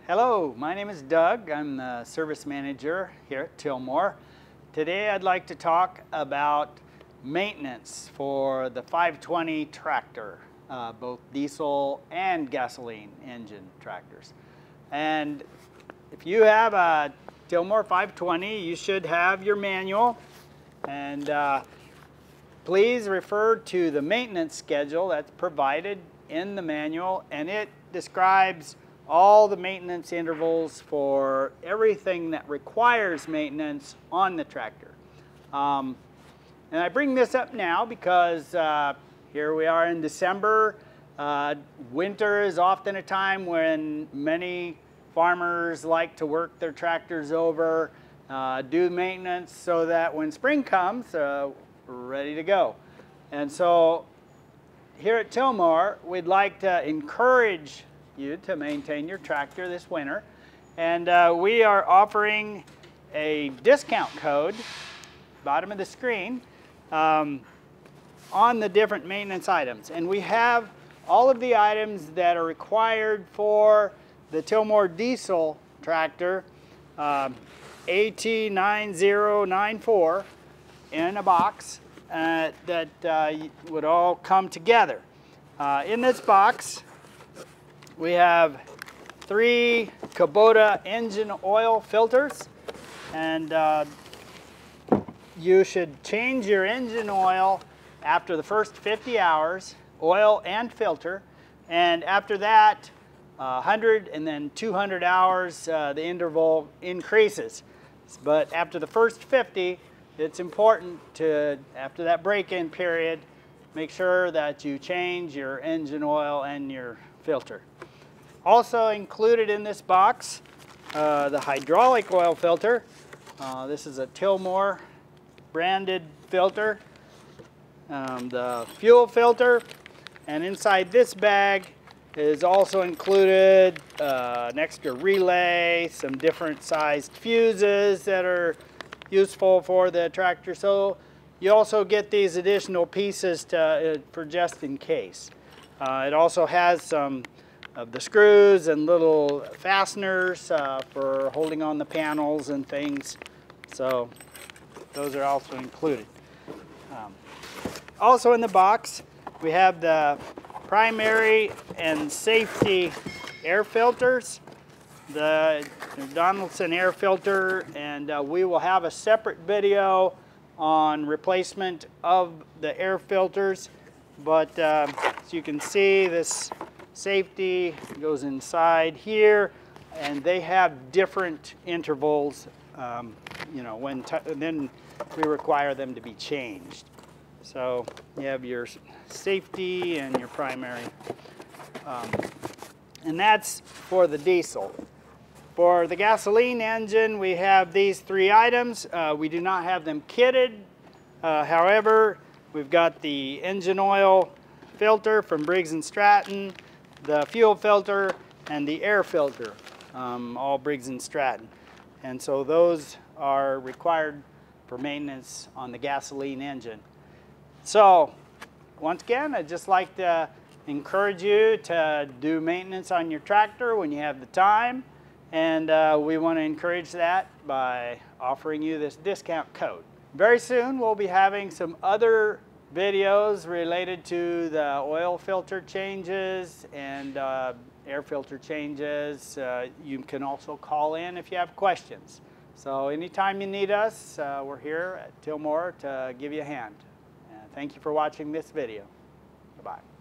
Hello, my name is Doug. I'm the service manager here at Tilmor. Today I'd like to talk about maintenance for the 520 tractor, both diesel and gasoline engine tractors. And if you have a Tilmor 520, you should have your manual. And please refer to the maintenance schedule that's provided in the manual, and it describes all the maintenance intervals for everything that requires maintenance on the tractor. And I bring this up now because here we are in December. Winter is often a time when many farmers like to work their tractors over, do maintenance so that when spring comes, we're ready to go. And so here at Tilmor, we'd like to encourage you to maintain your tractor this winter, and we are offering a discount code, bottom of the screen, on the different maintenance items. And we have all of the items that are required for the Tilmor diesel tractor, AT9094, in a box that would all come together. In this box, we have 3 Kubota engine oil filters, and you should change your engine oil after the first 50 hours, oil and filter, and after that 100 and then 200 hours, the interval increases. But after the first 50, it's important to, after that break-in period, make sure that you change your engine oil and your filter. Also included in this box, the hydraulic oil filter. This is a Tilmor branded filter. The fuel filter, and inside this bag is also included an extra relay, some different sized fuses that are useful for the tractor. So you also get these additional pieces for just in case. It also has some of the screws and little fasteners for holding on the panels and things. So those are also included. Also in the box, we have the primary and safety air filters, the Donaldson air filter, and we will have a separate video on replacement of the air filters. But as you can see, this safety goes inside here, and they have different intervals, you know, then we require them to be changed. So you have your safety and your primary, and that's for the diesel. For the gasoline engine, we have these 3 items. We do not have them kitted. However, we've got the engine oil filter from Briggs & Stratton, the fuel filter, and the air filter, all Briggs & Stratton. And so those are required for maintenance on the gasoline engine. So once again, I'd just like to encourage you to do maintenance on your tractor when you have the time. And we want to encourage that by offering you this discount code. Very soon we'll be having some other videos related to the oil filter changes and air filter changes. You can also call in if you have questions. So anytime you need us, we're here at Tilmor to give you a hand. Thank you for watching this video. Bye-bye.